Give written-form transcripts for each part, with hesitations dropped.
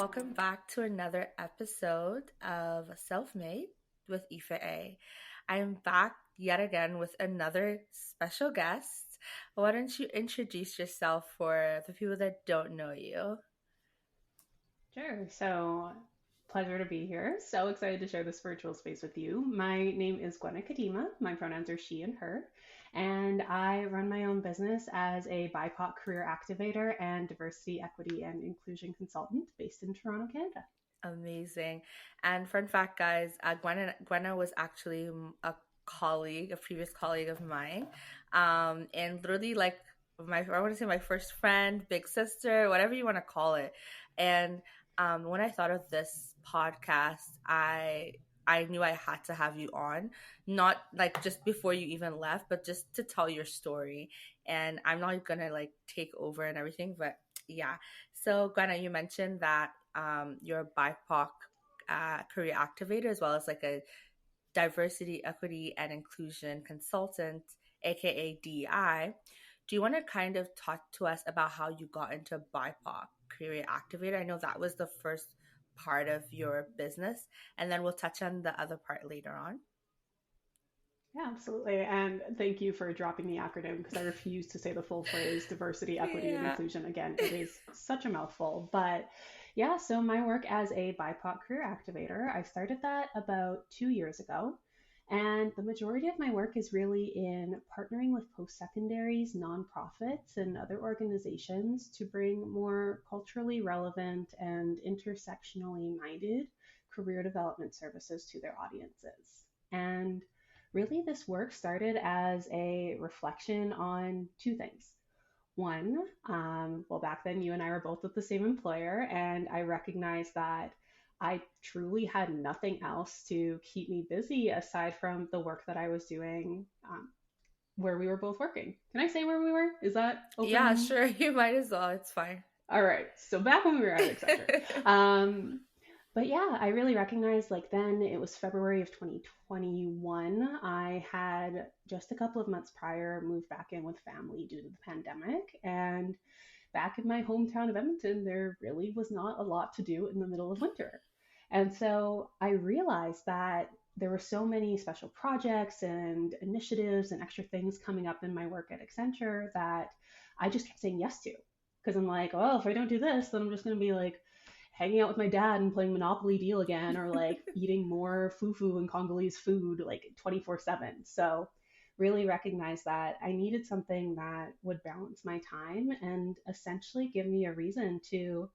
welcome back to another episode of Self-Made with Ife A. I am back yet again with another special guest. Why don't you introduce yourself for the people that don't know you? Sure. Pleasure to be here. So excited to share this virtual space with you. My name is Gwenna Kadima. My pronouns are she and her. And I run my own business as a BIPOC career activator and diversity, equity, and inclusion consultant based in Toronto, Canada. Amazing. And fun fact, guys, Gwenna was actually a colleague, a previous colleague of mine. And literally like I want to say my first friend, big sister, whatever you want to call it. And when I thought of this podcast, I knew I had to have you on, not like just before you even left, but just to tell your story. And I'm not gonna like take over and everything, but yeah. So Gwenna, you mentioned that you're a BIPOC career activator as well as like a diversity, equity, and inclusion consultant, aka DEI. Do you want to kind of talk to us about how you got into BIPOC career activator? I know that was the first part of your business, and then we'll touch on the other part later on. Yeah, absolutely. And thank you for dropping the acronym because I refuse to say the full phrase diversity, equity, and Yeah. inclusion. Again, it is such a mouthful. But yeah, so my work as a BIPOC career activator, I started that about 2 years ago. And the majority of my work is really in partnering with post secondaries, nonprofits, and other organizations to bring more culturally relevant and intersectionally minded career development services to their audiences. And really, this work started as a reflection on two things. One, well, back then you and I were both with the same employer, and I recognized that I truly had nothing else to keep me busy aside from the work that I was doing where we were both working. Can I say where we were? Is that Yeah, open? sure. You might as well. It's fine. All right. So back when we were at Accenture. Um, but yeah, I really recognized like then it was February of 2021. I had just a couple of months prior moved back in with family due to the pandemic. And back in my hometown of Edmonton, there really was not a lot to do in the middle of winter. And so I realized that there were so many special projects and initiatives and extra things coming up in my work at Accenture that I just kept saying yes to. Because I'm like, well, if I don't do this, then I'm just going to be like hanging out with my dad and playing Monopoly Deal again, or like eating more fufu and Congolese food like 24/7. So really recognize that I needed something that would balance my time and essentially give me a reason to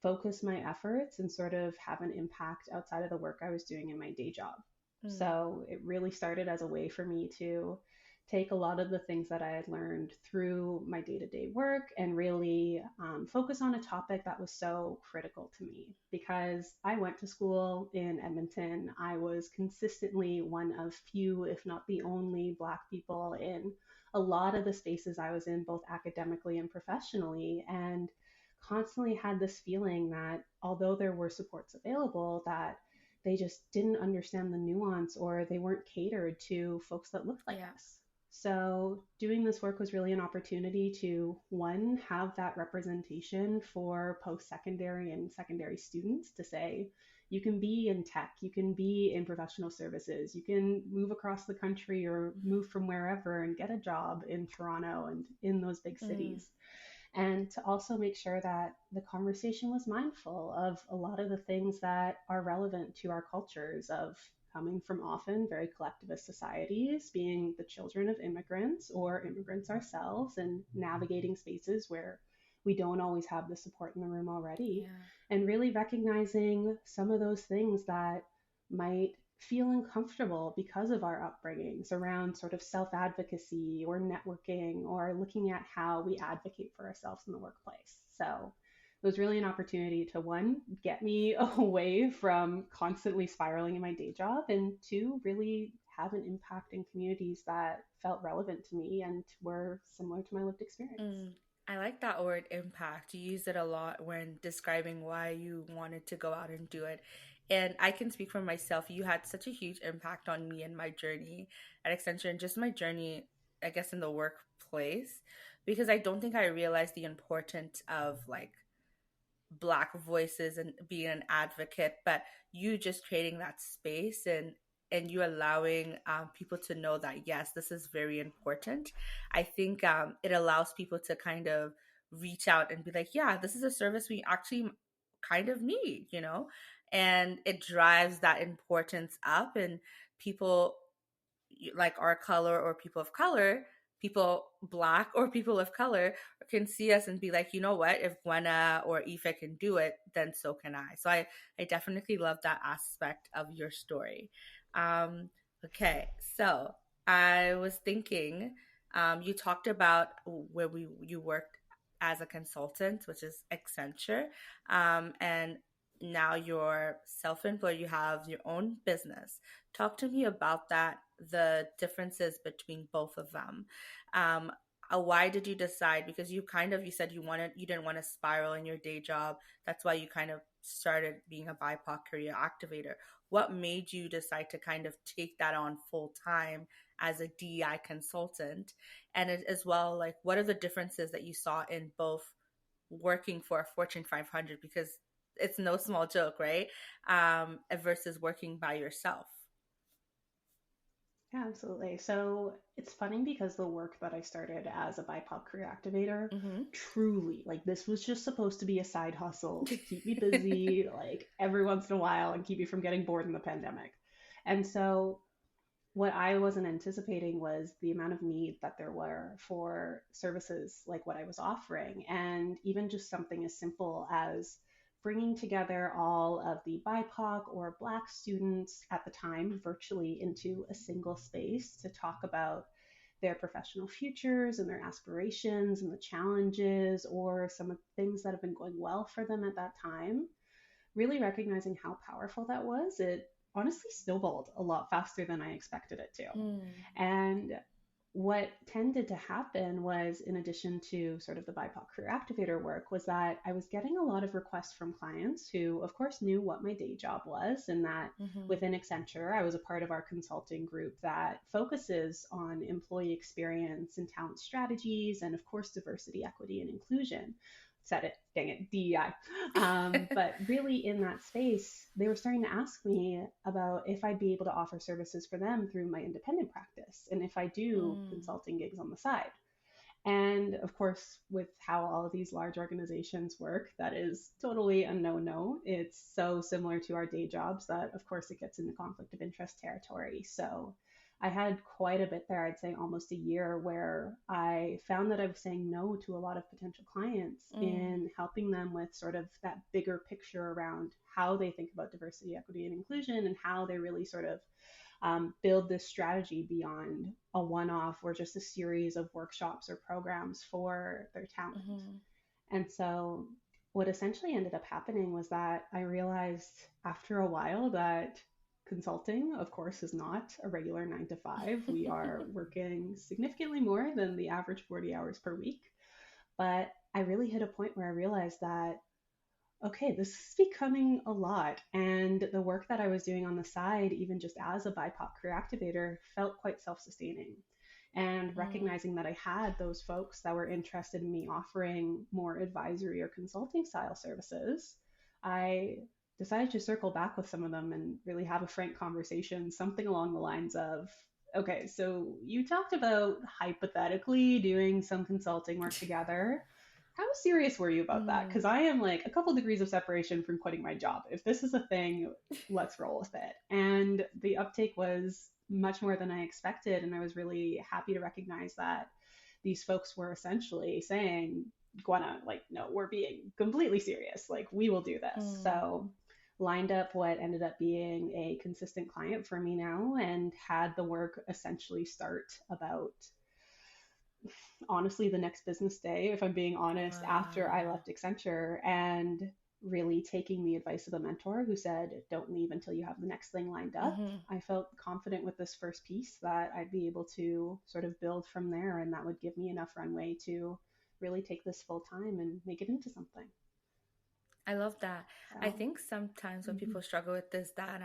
focus my efforts and sort of have an impact outside of the work I was doing in my day job. Mm, So it really started as a way for me to take a lot of the things that I had learned through my day to day work and really focus on a topic that was so critical to me because I went to school in Edmonton. I was consistently one of few, if not the only, Black people in a lot of the spaces I was in, both academically and professionally. And constantly had this feeling that although there were supports available, that they just didn't understand the nuance or they weren't catered to folks that looked like yeah. us. So, doing this work was really an opportunity to one, have that representation for post secondary and secondary students to say, you can be in tech, you can be in professional services, you can move across the country or move from wherever and get a job in Toronto and in those big Mm, cities, and to also make sure that the conversation was mindful of a lot of the things that are relevant to our cultures of coming from often very collectivist societies, being the children of immigrants or immigrants ourselves, and navigating spaces where we don't always have the support in the room already, yeah. and really recognizing some of those things that might feel uncomfortable because of our upbringings around sort of self advocacy or networking or looking at how we advocate for ourselves in the workplace. So it was really an opportunity to one, get me away from constantly spiraling in my day job, and two, really have an impact in communities that felt relevant to me and were similar to my lived experience. Mm, I like that word impact. You use it a lot when describing why you wanted to go out and do it. And I can speak for myself. You had such a huge impact on me and my journey at Accenture and just my journey, I guess, in the workplace, because I don't think I realized the importance of like Black voices and being an advocate, but you just creating that space and you allowing people to know that yes, this is very important. I think it allows people to kind of reach out and be like, yeah, this is a service we actually kind of need, you know, and it drives that importance up, and people like our color or people of color, people black or people of color can see us and be like, you know what, if Gwenna or Ife can do it, then so can I. So I definitely love that aspect of your story. Um, okay, so I was thinking, you talked about where you worked as a consultant, which is Accenture, and now you're self-employed, you have your own business. Talk to me about that, the differences between both of them. Um, why did you decide? Because you said you didn't want to spiral in your day job. That's why you kind of started being a BIPOC career activator. What made you decide to kind of take that on full time as a DEI consultant? And as well, like, what are the differences that you saw in both working for a Fortune 500? Because it's no small joke, right? Versus working by yourself. Yeah, absolutely. So it's funny because the work that I started as a BIPOC career activator, Mm-hmm. truly, like this was just supposed to be a side hustle to keep me busy, like every once in a while and keep me from getting bored in the pandemic. And so what I wasn't anticipating was the amount of need that there were for services like what I was offering. And even just something as simple as bringing together all of the BIPOC or Black students at the time virtually into a single space to talk about their professional futures and their aspirations and the challenges or some of the things that have been going well for them at that time, really recognizing how powerful that was, it honestly snowballed a lot faster than I expected it to. Mm. And what tended to happen was, in addition to sort of the BIPOC career activator work, was that I was getting a lot of requests from clients who, of course, knew what my day job was, and that Mm-hmm. within Accenture, I was a part of our consulting group that focuses on employee experience and talent strategies, and of course, diversity, equity, and inclusion. Said it, dang it, DEI. But really, in that space, they were starting to ask me about if I'd be able to offer services for them through my independent practice and if I do Mm. consulting gigs on the side. And of course, with how all of these large organizations work, that is totally a no no. It's so similar to our day jobs that, of course, it gets into conflict of interest territory. So I had quite a bit there, I'd say almost a year, where I found that I was saying no to a lot of potential clients Mm. in helping them with sort of that bigger picture around how they think about diversity, equity, and inclusion and how they really sort of build this strategy beyond a one off or just a series of workshops or programs for their talent. Mm-hmm. And so, what essentially ended up happening was that I realized after a while that consulting, of course, is not a regular 9 to 5. We are working significantly more than the average 40 hours per week. But I really hit a point where I realized that okay, this is becoming a lot. And the work that I was doing on the side, even just as a BIPOC career activator, felt quite self sustaining. And Mm. recognizing that I had those folks that were interested in me offering more advisory or consulting style services, I decided to circle back with some of them and really have a frank conversation, something along the lines of, okay, so you talked about hypothetically doing some consulting work together. How serious were you about that? Mm. Because I am like a couple degrees of separation from quitting my job. If this is a thing, let's roll with it. And the uptake was much more than I expected. And I was really happy to recognize that these folks were essentially saying, Gwenna, like, no, we're being completely serious. Like, we will do this. Mm. So, lined up what ended up being a consistent client for me now and had the work essentially start about honestly the next business day, if I'm being honest, after I Wow. left Accenture and really taking the advice of a mentor who said, don't leave until you have the next thing lined up. Mm-hmm. I felt confident with this first piece that I'd be able to sort of build from there, and that would give me enough runway to really take this full time and make it into something. I love that. I So, think sometimes what mhm. people struggle with is that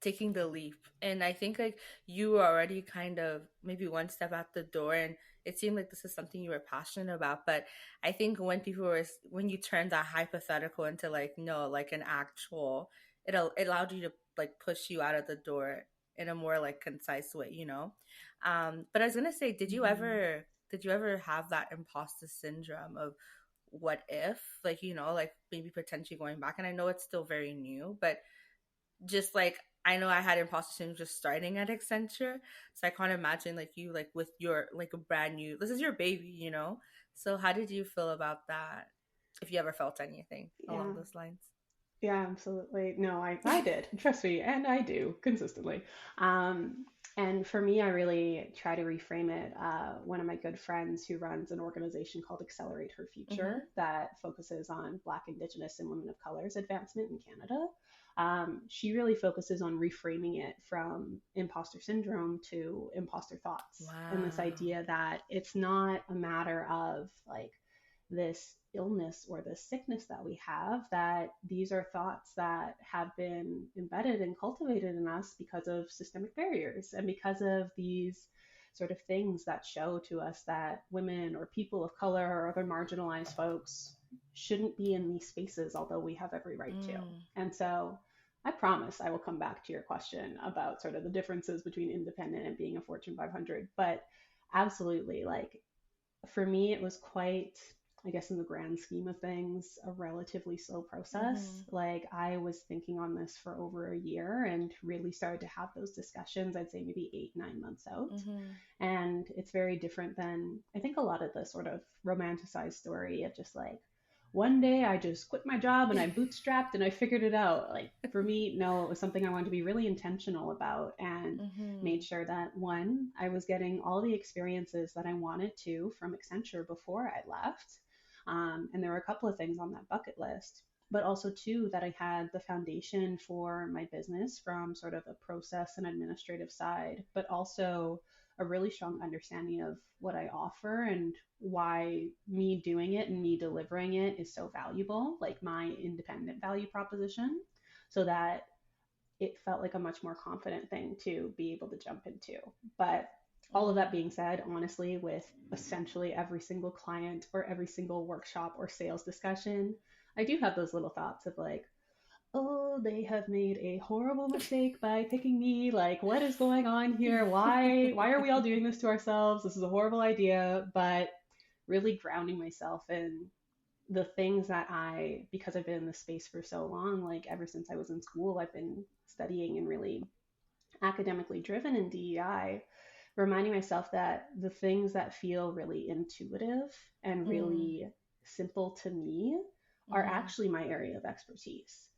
taking the leap. And I think like you were already kind of maybe one step out the door, and it seemed like this is something you were passionate about. But I think when people were when you turn that hypothetical into like no, like an actual, it allowed you to like push you out of the door in a more like concise way, you know? But I was gonna say, Mhm. did you ever have that imposter syndrome of what if, like, you know, like maybe potentially going back? And I know it's still very new, but just like I know I had imposter syndrome just starting at Accenture, so I can't imagine like you like with your like a brand new, this is your baby, you know. So how did you feel about that, if you ever felt anything along Yeah. those lines? Yeah, absolutely. No, I did. Trust me, and I do consistently. Um, and for me, I really try to reframe it. One of my good friends who runs an organization called Accelerate Her Mm-hmm. Future that focuses on Black, Indigenous, and women of color's advancement in Canada. She really focuses on reframing it from imposter syndrome to imposter thoughts, and this Wow. idea that it's not a matter of like this illness or this sickness that we have, that these are thoughts that have been embedded and cultivated in us because of systemic barriers and because of these sort of things that show to us that women or people of color or other marginalized folks shouldn't be in these spaces, although we have every right to. Mm. And so I promise I will come back to your question about sort of the differences between independent and being a Fortune 500. But absolutely, like for me, it was quite, I guess, in the grand scheme of things, a relatively slow process. Mm-hmm. Like, I was thinking on this for over a year and really started to have those discussions, I'd say maybe 8, 9 months out. Mm-hmm. And it's very different than, I think, a lot of the sort of romanticized story of just like, one day I just quit my job and I bootstrapped and I figured it out. Like for me, no, it was something I wanted to be really intentional about and Mm-hmm. made sure that one, I was getting all the experiences that I wanted to from Accenture before I left. And there were a couple of things on that bucket list, but also two, that I had the foundation for my business from sort of a process and administrative side, but also a really strong understanding of what I offer and why me doing it and me delivering it is so valuable, like my independent value proposition, so that it felt like a much more confident thing to be able to jump into. But all of that Mm. being said, honestly, with essentially every single client or every single workshop or sales discussion, I do have those little thoughts of like, oh, they have made a horrible mistake by picking me. Like, what is going on here? Why are we all doing this to ourselves? This is a horrible idea. But really grounding myself in the things that I, because I've been in this space for so long, like ever since I was in school, I've been studying and really academically driven in DEI, reminding myself that the things that feel really intuitive and Mm. really simple to me are Mm-hmm. actually my area of expertise.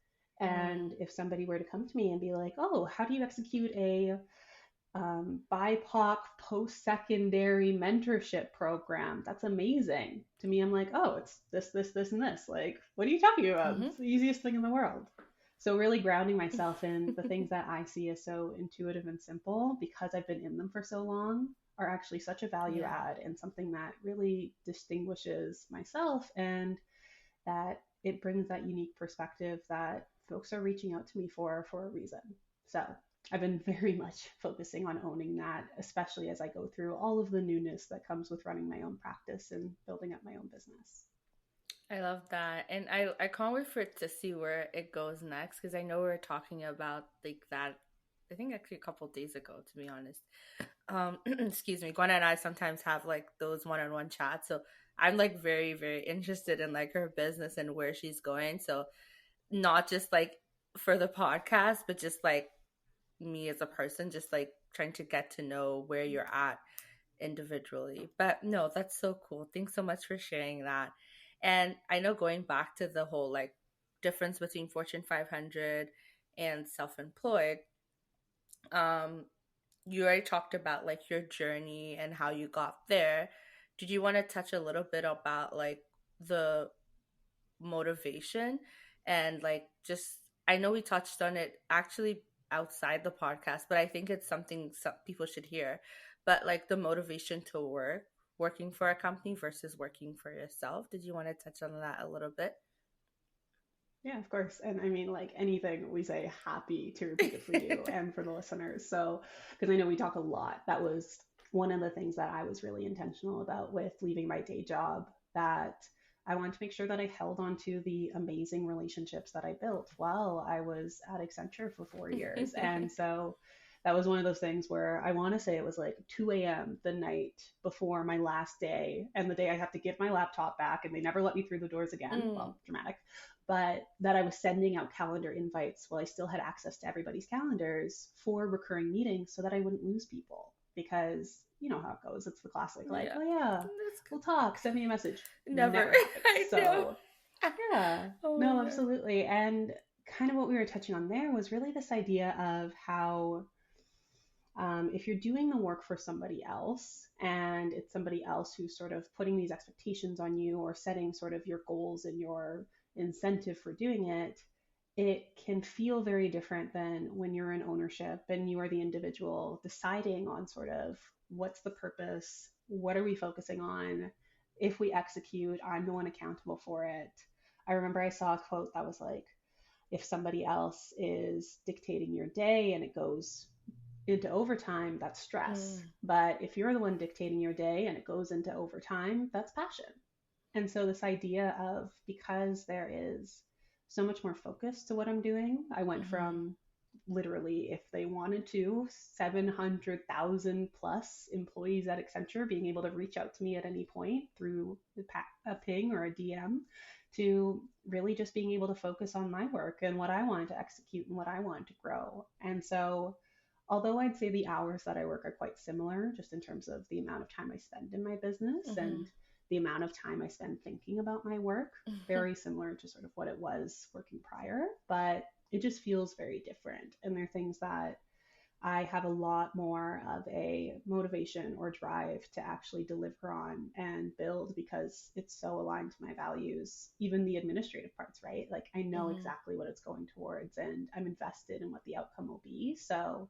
Mm. And if somebody were to come to me and be like, oh, how do you execute a BIPOC post secondary mentorship program? That's amazing. To me, I'm like, oh, it's this, and this. Like, what are you talking about? Mm-hmm. It's the easiest thing in the world. So, really grounding myself in the things that I see as so intuitive and simple because I've been in them for so long are actually such a value Yeah. add and something that really distinguishes myself, and that it brings that unique perspective that folks are reaching out to me for a reason. So I've been very much focusing on owning that, especially as I go through all of the newness that comes with running my own practice and building up my own business. I love that. And I can't wait for it to see where it goes next, because I know we are talking about like that, I think actually a couple days ago, to be honest. Excuse me. Gwenna and I sometimes have like those one-on-one chats. So I'm like very, very interested in like her business and where she's going. So not just like for the podcast, but just like me as a person, just like trying to get to know where you're at individually. But no, that's so cool. Thanks so much for sharing that. And I know going back to the whole like difference between Fortune 500 and self-employed, um, you already talked about like your journey and how you got there. Did you want to touch a little bit about like the motivation and like just, I know we touched on it actually outside the podcast, but I think it's something some people should hear. But like the motivation to working for a company versus working for yourself. Did you want to touch on that a little bit? Yeah, of course. And I mean, like anything we say, happy to repeat it for you and for the listeners. So, because I know we talk a lot. That was one of the things that I was really intentional about with leaving my day job, that I wanted to make sure that I held on to the amazing relationships that I built while I was at Accenture for 4 years. And so that was one of those things where I want to say it was like 2 a.m. the night before my last day and the day I have to give my laptop back and they never let me through the doors again. Mm, Well, dramatic, but that I was sending out calendar invites while I still had access to everybody's calendars for recurring meetings so that I wouldn't lose people. Because you know how it goes. It's the classic, like, yeah, oh yeah, that's we'll talk, send me a message. never. Never happens. I know. So, yeah, Oh my no, god. absolutely. And kind of what we were touching on there was really this idea of how if you're doing the work for somebody else and it's somebody else who's sort of putting these expectations on you or setting sort of your goals and your incentive for doing it, it can feel very different than when you're in ownership and you are the individual deciding on sort of what's the purpose, what are we focusing on, if we execute, I'm the one accountable for it. I remember I saw a quote that was like, if somebody else is dictating your day and it goes into overtime, that's stress. Mm, But if you're the one dictating your day and it goes into overtime, that's passion. And so, this idea of because there is so much more focus to what I'm doing, I went mm-hmm. from literally, if they wanted to, 700,000 plus employees at Accenture being able to reach out to me at any point through a ping or a DM to really just being able to focus on my work and what I wanted to execute and what I wanted to grow. And so, although I'd say the hours that I work are quite similar, just in terms of the amount of time I spend in my business Mm-hmm. and the amount of time I spend thinking about my work, very similar to sort of what it was working prior, but it just feels very different. And there are things that I have a lot more of a motivation or drive to actually deliver on and build because it's so aligned to my values, even the administrative parts, right? Like I know Mm-hmm. exactly what it's going towards and I'm invested in what the outcome will be. So,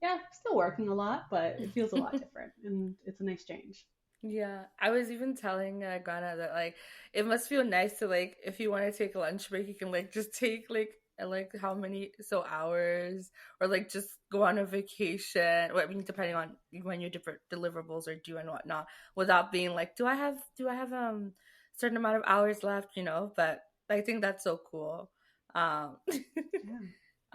yeah, still working a lot, but it feels a lot different and it's a nice change. Yeah, I was even telling Ghana that like it must feel nice to like if you want to take a lunch break, you can like just take like how many so hours or like just go on a vacation. Well, I mean, depending on when your different deliverables are due and whatnot, without being like, do I have certain amount of hours left? You know, but I think that's so cool. Um, Yeah.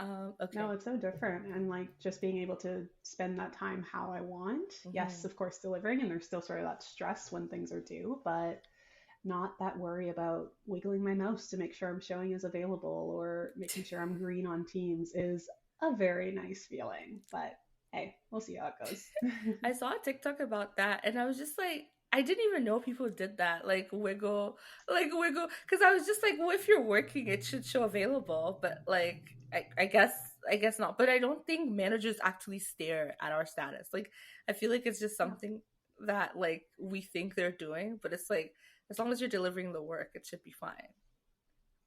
No, okay. it's so different. And like just being able to spend that time how I want. Yes, Mm-hmm. of course, delivering, and there's still sort of that stress when things are due, but not that worry about wiggling my mouse to make sure I'm showing as available or making sure I'm green on Teams is a very nice feeling. But hey, we'll see how it goes. I saw a TikTok about that, and I was just like, I didn't even know people did that, like wiggle, because I was just like, well, if you're working, it should show available, but like, I guess not. But I don't think managers actually stare at our status. Like, I feel like it's just Yeah. something that like we think they're doing, but it's like as long as you're delivering the work, it should be fine.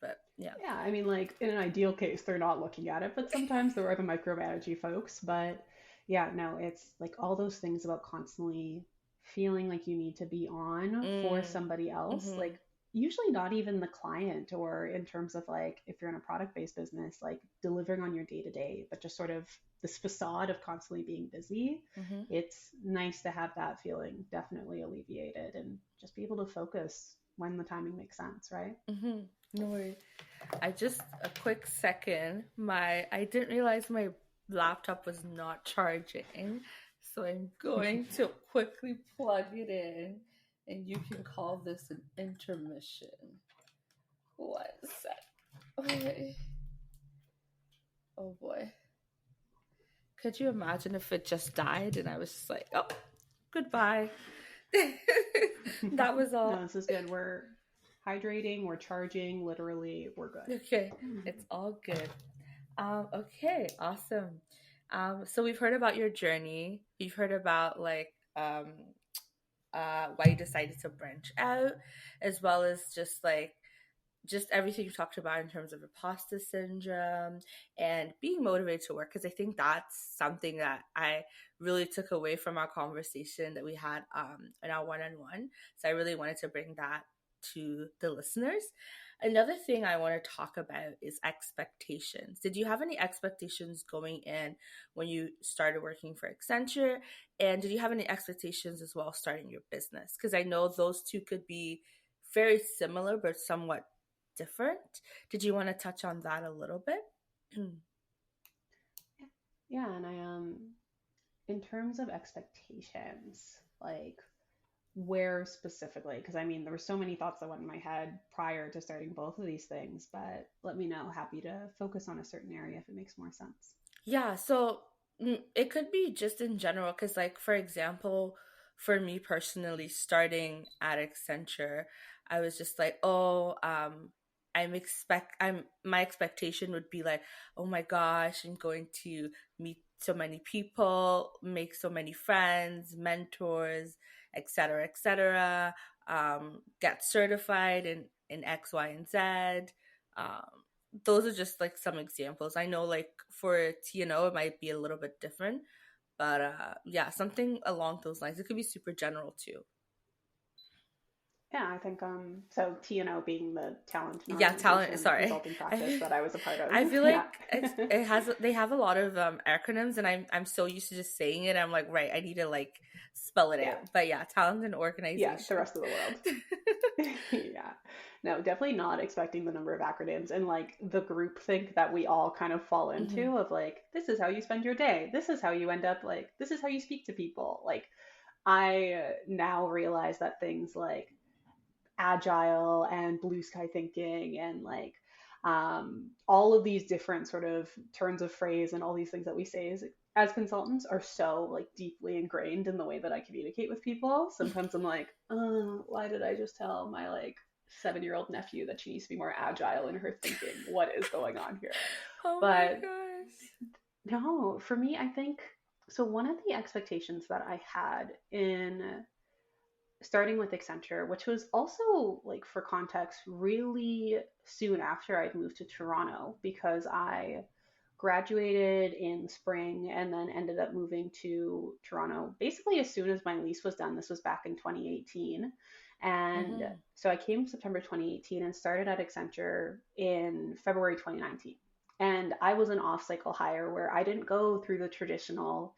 But yeah. Yeah, I mean, like in an ideal case, they're not looking at it, but sometimes there are the micromanaging folks. But yeah, no, it's like all those things about constantly feeling like you need to be on for Mm. somebody else. Mm-hmm. Like, usually not even the client, or in terms of like if you're in a product based business, like delivering on your day to day, but just sort of this facade of constantly being busy. Mm-hmm. It's nice to have that feeling definitely alleviated and just be able to focus when the timing makes sense, right? Mm-hmm. No worries. I just a quick second. My I didn't realize my laptop was not charging, so I'm going to quickly plug it in, and you can call this an intermission. One sec. Okay. Oh boy. Could you imagine if it just died and I was just like, oh, goodbye. That was No, all. this is good. We're hydrating, we're charging, literally, we're good. Okay, it's all good. Okay, awesome. So we've heard about your journey. We've heard about like why you decided to branch out, as well as just everything you talked about in terms of imposter syndrome and being motivated to work. Because I think that's something that I really took away from our conversation that we had in our one on one. So I really wanted to bring that to the listeners. Another thing I want to talk about is expectations. Did you have any expectations going in when you started working for Accenture? And did you have any expectations as well starting your business? Because I know those two could be very similar but somewhat different. Did you want to touch on that a little bit? Yeah, and I in terms of expectations, like where specifically? Because I mean, there were so many thoughts that went in my head prior to starting both of these things, but let me know. Happy to focus on a certain area if it makes more sense. Yeah, so it could be just in general, because, like, for example, for me personally, starting at Accenture, I was just like, oh, my expectation would be like, oh my gosh, I'm going to meet so many people, make so many friends, mentors, etc., etc., get certified in X, Y, and Z. Um, those are just like some examples. I know like for TNO it might be a little bit different, but yeah, something along those lines. It could be super general too. Yeah, I think so TNO being the talent and Yeah, talent. organization Sorry, consulting practice that I was a part of. I feel Yeah. like it has they have a lot of acronyms, and I'm so used to just saying it. I'm like, right, I need to like spell it Yeah. out. But yeah, talent and Yeah, the organization. rest of the world. Yeah. No, definitely not expecting the number of acronyms and like the group think that we all kind of fall Hmm. into of like, this is how you spend your day. This is how you end up like, this is how you speak to people. Like, I now realize that things like agile and blue sky thinking and like all of these different sort of turns of phrase and all these things that we say as consultants are so like deeply ingrained in the way that I communicate with people. Sometimes I'm like, why did I just tell my like 7-year-old nephew that she needs to be more agile in her thinking? What is going on here? Oh my But gosh. no, for me, I think so. One of the expectations that I had in starting with Accenture, which was also, like, for context, really soon after I'd moved to Toronto because I graduated in spring and then ended up moving to Toronto basically as soon as my lease was done. This was back in 2018. And Hmm. so I came September 2018 and started at Accenture in February 2019. And I was an off cycle hire where I didn't go through the traditional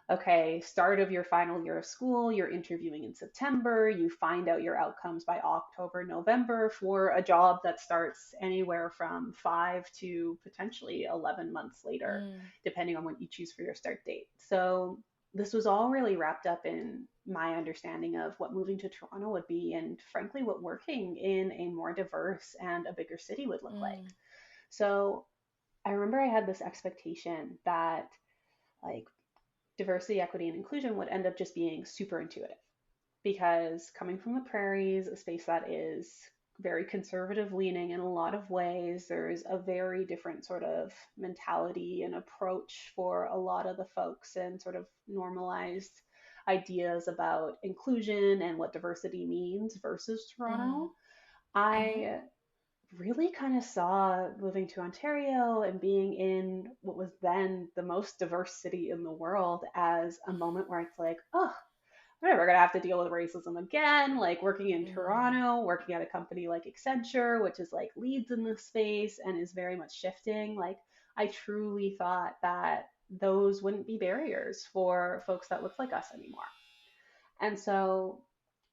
okay, start of your final year of school, you're interviewing in September, you find out your outcomes by October, November for a job that starts anywhere from 5 to potentially 11 months later, Mm. depending on what you choose for your start date. So this was all really wrapped up in my understanding of what moving to Toronto would be and frankly what working in a more diverse and a bigger city would look like. Mm. So I remember I had this expectation that like diversity, equity, and inclusion would end up just being super intuitive because coming from the prairies, a space that is very conservative leaning in a lot of ways, there's a very different sort of mentality and approach for a lot of the folks and sort of normalized ideas about inclusion and what diversity means versus Mm. Toronto. Hmm. I really kind of saw moving to Ontario and being in what was then the most diverse city in the world as a moment where it's like, oh, I'm never going to have to deal with racism again. Like working in Mm. Toronto, working at a company like Accenture, which is like leads in this space and is very much shifting. Like I truly thought that those wouldn't be barriers for folks that look like us anymore. And so,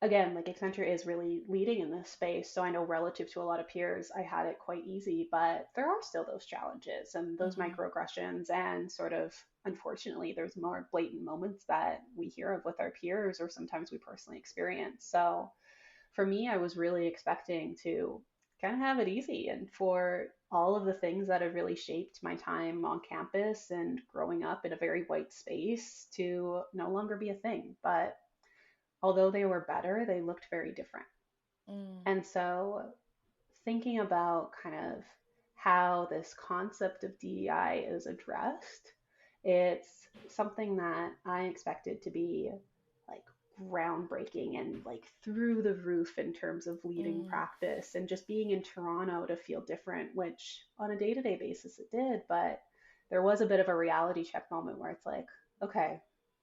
again, like Accenture is really leading in this space. So I know relative to a lot of peers, I had it quite easy, but there are still those challenges and those Hmm. microaggressions. And sort of, unfortunately, there's more blatant moments that we hear of with our peers or sometimes we personally experience. So for me, I was really expecting to kind of have it easy and for all of the things that have really shaped my time on campus and growing up in a very white space to no longer be a thing. But although they were better, they looked very different. Mm. And so, thinking about kind of how this concept of DEI is addressed, it's something that I expected to be like groundbreaking and like through the roof in terms of leading Mm. practice and just being in Toronto to feel different, which on a day to day basis it did. But there was a bit of a reality check moment where it's like, okay,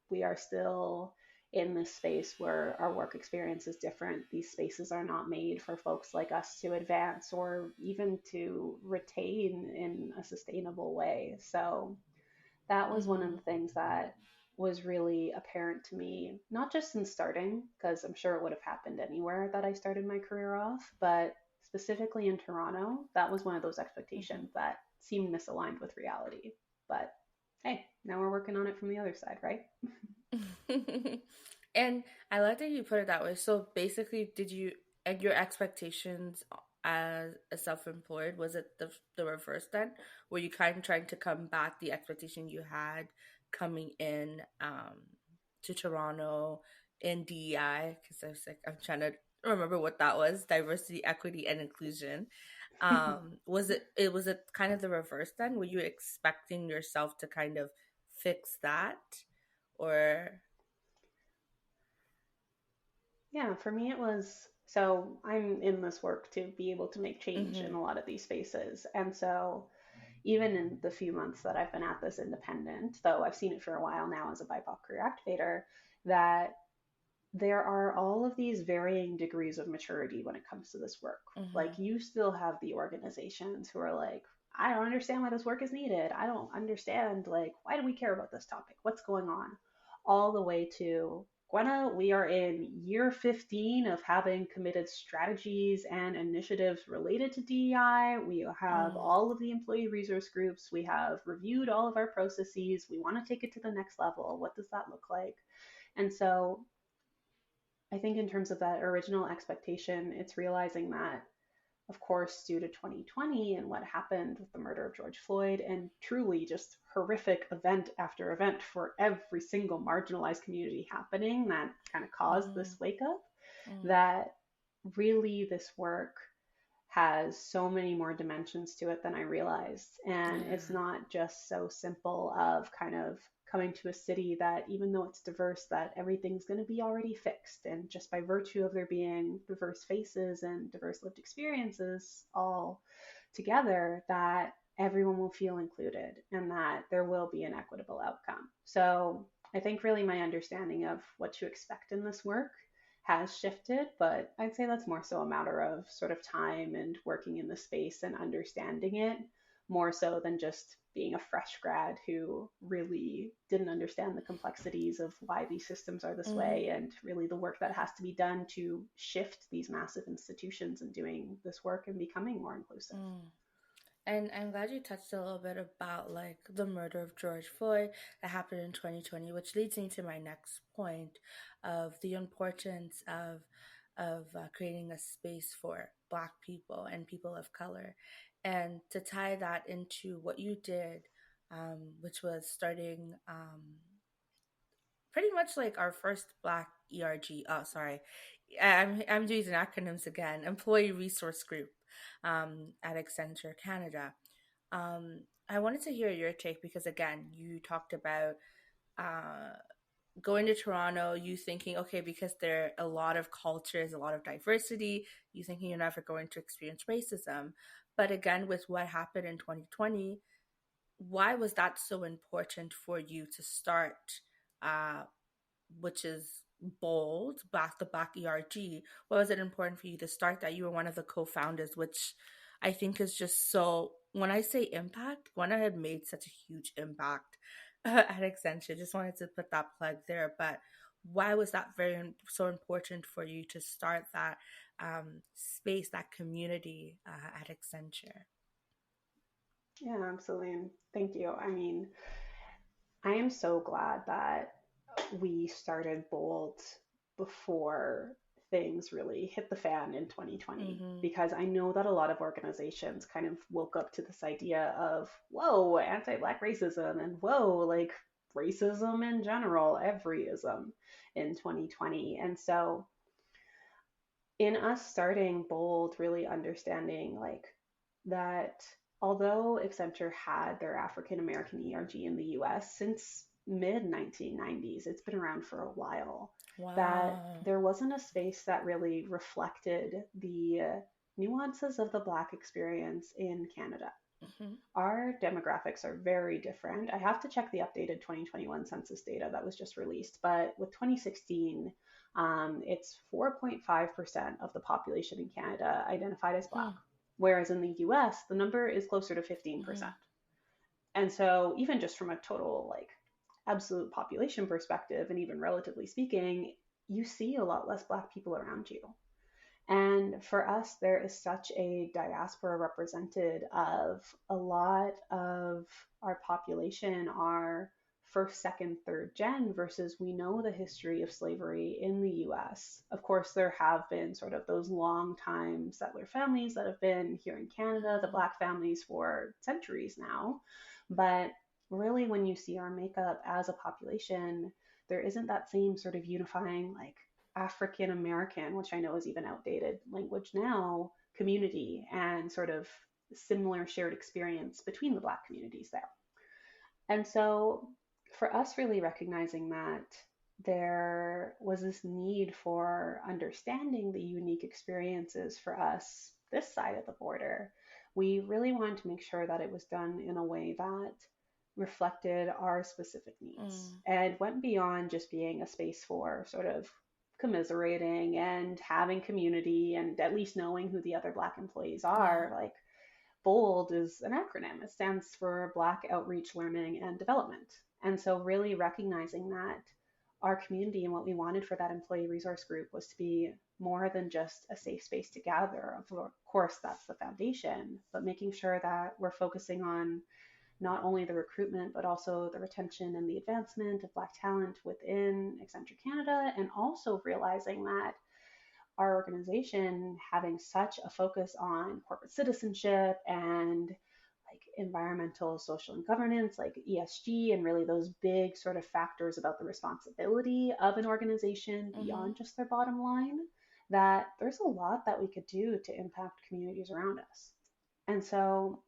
we are still in this space where our work experience is different. These spaces are not made for folks like us to advance or even to retain in a sustainable way. So that was one of Mm-hmm. the things that was really apparent to me, not just in starting, because I'm sure it would have happened anywhere that I started my career off, but specifically in Toronto, that was one of those expectations that seemed misaligned with reality. But hey, now we're working on it from the other side, right? Mm-hmm. And I like that you put it that way. So basically, did you and your expectations as a self-employed, was it the reverse then? Were you kind of trying to combat the expectation you had coming in to Toronto in DEI? Because I was like, I'm trying to remember what that was: diversity, equity, and inclusion. Was it kind of the reverse then? Were you expecting yourself to kind of fix that, or? Yeah, for me, it was so I'm in this work to be able to make change in Mm-hmm. a lot of these spaces. And so, even in the few months that I've been at this independent, though I've seen it for a while now as a BIPOC career activator, that there are all of these varying degrees of maturity when it comes to this work. Mm-hmm. Like, you still have the organizations who are like, I don't understand why this work is needed. I don't understand, like, why do we care about this topic? What's going on? All the way to Gwenna, we are in year 15 of having committed strategies and initiatives related to DEI. We have Mm, all of the employee resource groups. We have reviewed all of our processes. We want to take it to the next level. What does that look like? And so I think in terms of that original expectation, it's realizing that, of course, due to 2020 and what happened with the murder of George Floyd and truly just horrific event after event for every single marginalized community happening that kind of caused mm, this wake up, mm, that really this work has so many more dimensions to it than I realized. And it's yeah. not just so simple of kind of coming to a city that, even though it's diverse, that everything's going to be already fixed. And just by virtue of there being diverse faces and diverse lived experiences all together, that everyone will feel included and that there will be an equitable outcome. So I think really my understanding of what to expect in this work has shifted, but I'd say that's more so a matter of sort of time and working in the space and understanding it more so than just being a fresh grad who really didn't understand the complexities of why these systems are this Mm, way and really the work that has to be done to shift these massive institutions and doing this work and becoming more inclusive. mm. And I'm glad you touched a little bit about like the murder of George Floyd that happened in 2020, which leads me to my next point of the importance of creating a space for Black people and people of color, and to tie that into what you did, which was starting pretty much like our first Black ERG. Oh, sorry, I'm using acronyms again. Employee Resource Group at Accenture Canada. I wanted to hear your take because again, you talked about uh, going to Toronto. You thinking, okay, because there are a lot of cultures, a lot of diversity. You thinking you're never going to experience racism, but again, with what happened in 2020, why was that so important for you to start? Uh, which is bold, back the back ERG. Why was it important for you to start that? You were one of the co-founders, which I think is just so. When I say impact, Gwenna had made such a huge impact at Accenture. Just wanted to put that plug there. But why was that so important for you to start that space, that community at Accenture? Yeah, absolutely. And thank you. I mean, I am so glad that we started Bolt before things really hit the fan in 2020 Mm-hmm. because I know that a lot of organizations kind of woke up to this idea of, whoa, anti Black racism and whoa, like racism in general, everyism in 2020. And so, in us starting Bold, really understanding like that although Accenture had their African American ERG in the US since mid 1990s, it's been around for a while, that Wow. there wasn't a space that really reflected the nuances of the Black experience in Canada. Mhm. Our demographics are very different. I have to check the updated 2021 census data that was just released, but with 2016, it's 4.5% of the population in Canada identified as Black, Mhm. whereas in the US, the number is closer to 15%. Mhm. And so, even just from a total, like, absolute population perspective, and even relatively speaking, you see a lot less Black people around you. And for us, there is such a diaspora represented of a lot of our population are first, second, third gen versus we know the history of slavery in the US. Of course, there have been sort of those long time settler families that have been here in Canada, the Mhm. Black families for centuries now. But really, when you see our makeup as a population, there isn't that same sort of unifying, like, African American, which I know is even outdated language now, community and sort of similar shared experience between the Black communities there. And so for us, really recognizing that there was this need for understanding the unique experiences for us this side of the border, we really wanted to make sure that it was done in a way that reflected our specific needs Mhm. and went beyond just being a space for sort of commiserating and having community and at least knowing who the other Black employees Yeah. are. Like, BOLD is an acronym. It stands for Black Outreach, Learning, and Development. And so, really recognizing that our community and what we wanted for that employee resource group was to be more than just a safe space to gather. Of course, that's the foundation, but making sure that we're focusing on not only the recruitment, but also the retention and the advancement of Black talent within Accenture Canada, and also realizing that our organization having such a focus on corporate citizenship and like environmental, social, and governance, like ESG, and really those big sort of factors about the responsibility of an organization Mhm. beyond just their bottom line, that there's a lot that we could do to impact communities around us. And so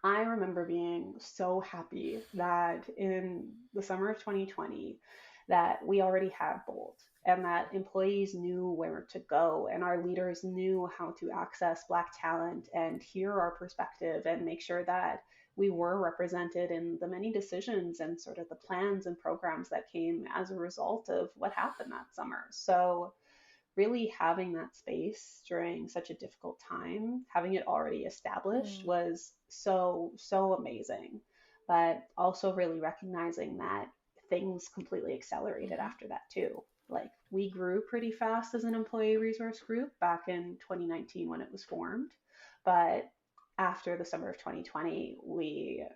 I remember being so happy that in the summer of 2020 that we already had BOLD and that employees knew where to go and our leaders knew how to access Black talent and hear our perspective and make sure that we were represented in the many decisions and sort of the plans and programs that came as a result of what happened that summer. So really having that space during such a difficult time, having it already established Mhm. was so, so amazing. But also really recognizing that things completely accelerated Mhm. after that too. Like, we grew pretty fast as an employee resource group back in 2019 when it was formed. But after the summer of 2020, we're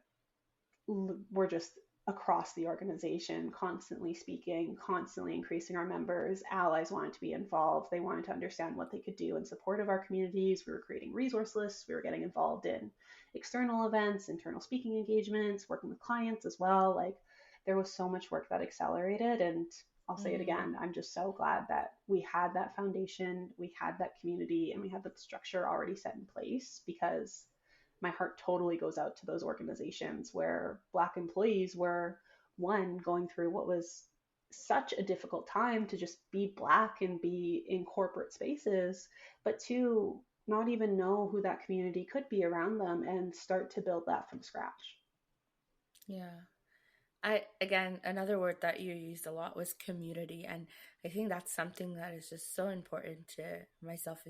just across the organization, constantly speaking, constantly increasing our members. Allies wanted to be involved. They wanted to understand what they could do in support of our communities. We were creating resource lists. We were getting involved in external events, internal speaking engagements, working with clients as well. Like, there was so much work that accelerated. And I'll say it Mhm. again, I'm just so glad that we had that foundation, we had that community, and we had that structure already set in place, because my heart totally goes out to those organizations where Black employees were, one, going through what was such a difficult time to just be Black and be in corporate spaces, but two, not even know who that community could be around them and start to build that from scratch. Yeah. I again another word that you used a lot was community, and I think that's something that is just so important to myself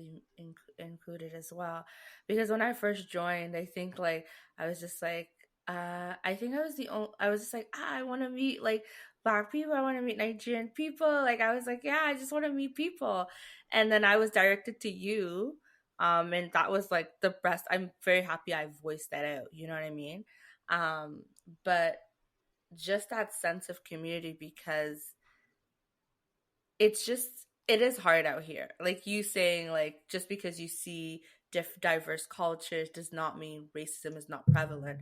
included as well. Because when I first joined, I think like I was just like, I think I was the only. I was just like, I want to meet like Black people. I want to meet Nigerian people. Like I was like, yeah, I just want to meet people. And then I was directed to you, and that was like the best. I'm very happy I voiced that out. You know what I mean? But just that sense of community, because it's just it is hard out here, like you saying, like just because you see diverse cultures does not mean racism is not prevalent.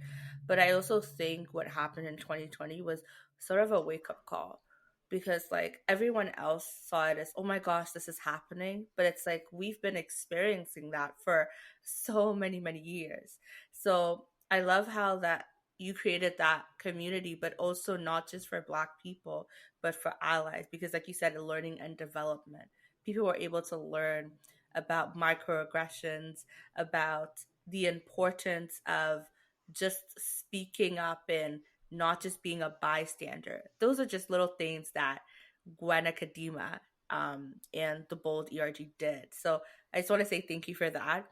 But I also think what happened in 2020 was sort of a wake-up call, because like everyone else saw it as, oh my gosh, this is happening, but it's like we've been experiencing that for so many years. So I love how that you created that community, but also not just for Black people but for allies, because like you said, learning and development, people were able to learn about microaggressions, about the importance of just speaking up and not just being a bystander. Those are just little things that Gwenna Kadima and the Bold ERG did. So I just want to say thank you for that.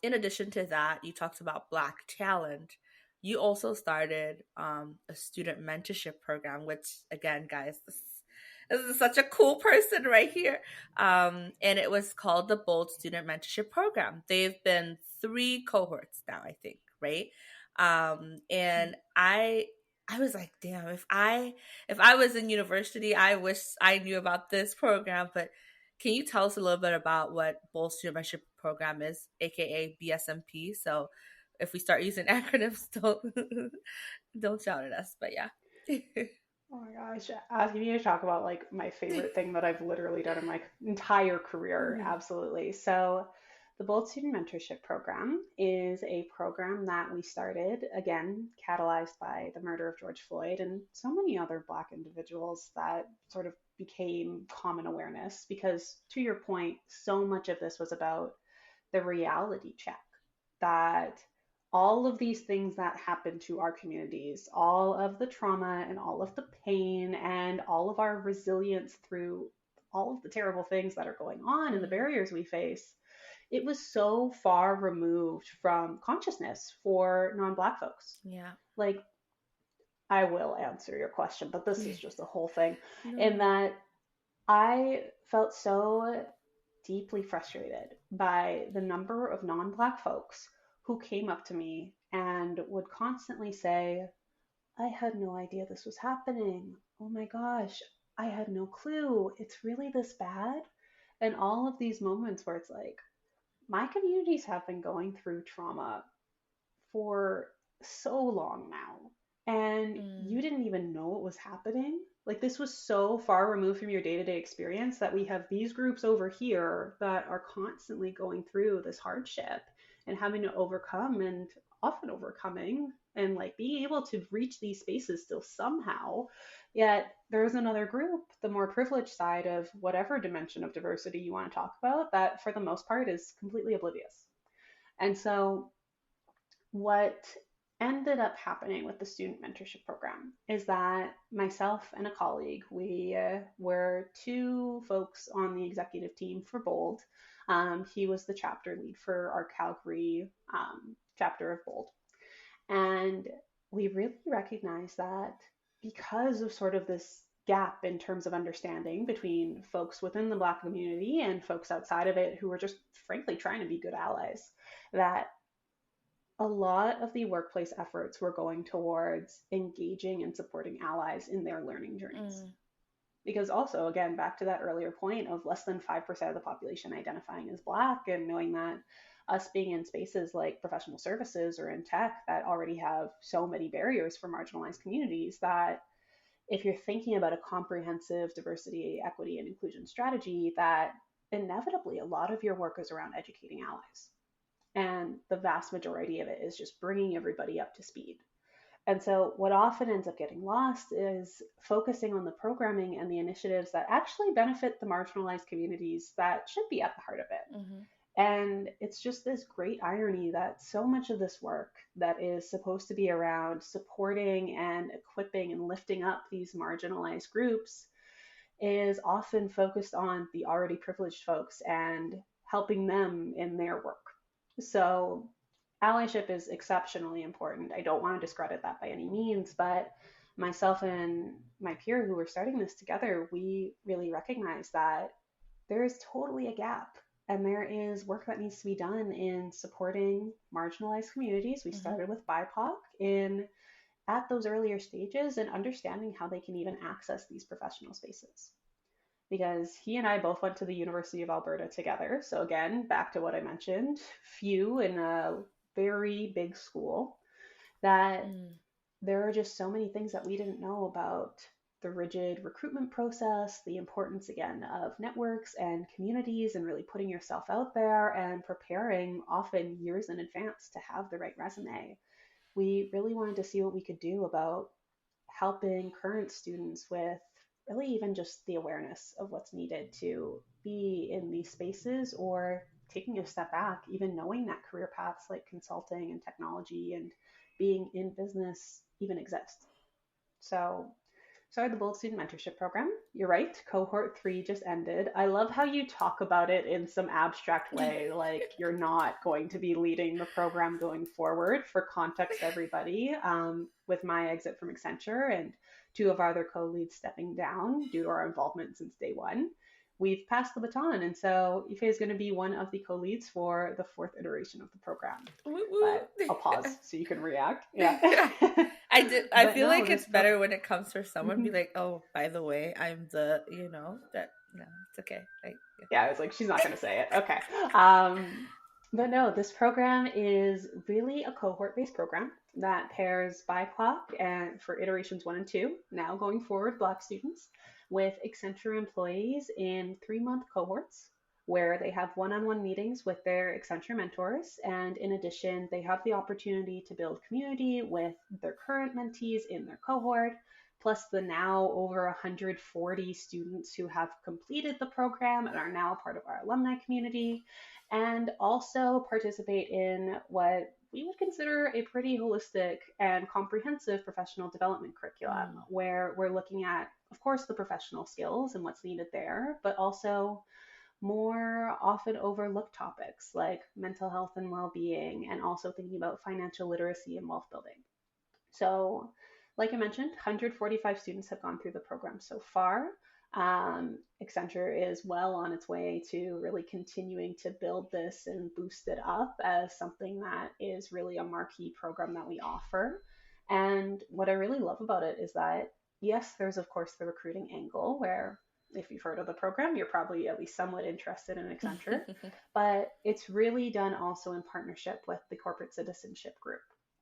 In addition to that, you talked about Black talent. You also started a student mentorship program, which, again, guys, this is such a cool person right here. And it was called the Bold Student Mentorship Program. They've been 3 cohorts now, I think, right? And I was like, damn, if I was in university, I wish I knew about this program. But can you tell us a little bit about what Bold Student Mentorship Program is, aka BSMP? So if we start using acronyms, don't shout at us. But yeah. Oh my gosh, asking me to talk about like my favorite thing that I've literally done in my entire career. Mhm. Absolutely. So, the Bold Student Mentorship Program is a program that we started, again, catalyzed by the murder of George Floyd and so many other Black individuals that sort of became common awareness. Because, to your point, so much of this was about the reality check that all of these things that happen to our communities, all of the trauma and all of the pain and all of our resilience through all of the terrible things that are going on and the Mm, barriers we face, it was so far removed from consciousness for non Black folks. yeah. Like, I will answer your question, but this is just a whole thing. In No. that I felt so deeply frustrated by the number of non Black folks who came up to me and would constantly say, I had no idea this was happening. Oh my gosh, I had no clue. It's really this bad. And all of these moments where it's like, my communities have been going through trauma for so long now, and you Mm, didn't even know it was happening. Like, this was so far removed from your day-to-day experience that we have these groups over here that are constantly going through this hardship and having to overcome and often overcoming and like being able to reach these spaces still somehow. Yet there's another group, the more privileged side of whatever dimension of diversity you want to talk about, that for the most part is completely oblivious. And so what ended up happening with the student mentorship program is that myself and a colleague, we were 2 folks on the executive team for Bold. He was the chapter lead for our Calgary chapter of Bold. And we really recognized that because of sort of this gap in terms of understanding between folks within the Black community and folks outside of it who were just frankly trying to be good allies, that a lot of the workplace efforts were going towards engaging and supporting allies in their learning journeys. mm, Because also, again, back to that earlier point of less than 5% of the population identifying as Black, and knowing that us being in spaces like professional services or in tech that already have so many barriers for marginalized communities, that if you're thinking about a comprehensive diversity, equity, and inclusion strategy, that inevitably a lot of your work is around educating allies, and the vast majority of it is just bringing everybody up to speed. And so, what often ends up getting lost is focusing on the programming and the initiatives that actually benefit the marginalized communities that should be at the heart of it. mm-hmm. And it's just this great irony that so much of this work that is supposed to be around supporting and equipping and lifting up these marginalized groups is often focused on the already privileged folks and helping them in their work. So, allyship is exceptionally important. I don't want to discredit that by any means, but myself and my peer who were starting this together, we really recognize that there is totally a gap and there is work that needs to be done in supporting marginalized communities. We Mm-hmm. started with BIPOC in at those earlier stages and understanding how they can even access these professional spaces, because he and I both went to the University of Alberta together. So, again, back to what I mentioned, few in a very big school, that Mm, there are just so many things that we didn't know about the rigid recruitment process, the importance, again, of networks and communities and really putting yourself out there and preparing often years in advance to have the right resume. We really wanted to see what we could do about helping current students with really even just the awareness of what's needed to be in these spaces, or taking a step back, even knowing that career paths like consulting and technology and being in business even exist. So started the Bold Student Mentorship Program. You're right, cohort 3 just ended. I love how you talk about it in some abstract way, like you're not going to be leading the program going forward. For context, everybody, with my exit from Accenture and two of our other co-leads stepping down due to our involvement since day one, we've passed the baton. And so Ife is going to be one of the co-leads for the fourth iteration of the program. Woo But woo. I'll pause so you can react. Yeah. I But feel no, like this it's better when it comes for someone be Mhm. like, oh, by the way, I'm the, that no, it's okay. Like, Yeah, I was like, she's not going to say it. Okay. Um, but no, this program is really a cohort based program that pairs BIPOC and for iterations 1 and 2, now going forward, Black students, with Accenture employees in 3-month cohorts where they have one on one meetings with their Accenture mentors. And in addition, they have the opportunity to build community with their current mentees in their cohort, plus the now over 140 students who have completed the program and are now a part of our alumni community, and also participate in what we would consider a pretty holistic and comprehensive professional development curriculum, mm, where we're looking at, of course, the professional skills and what's needed there, but also more often overlooked topics like mental health and well-being, and also thinking about financial literacy and wealth building. So, like I mentioned, 145 students have gone through the program so far. Accenture is well on its way to really continuing to build this and boost it up as something that is really a marquee program that we offer. And what I really love about it is that, yes, there's of course the recruiting angle where if you've heard of the program, you're probably at least somewhat interested in Accenture, but it's really done also in partnership with the corporate citizenship group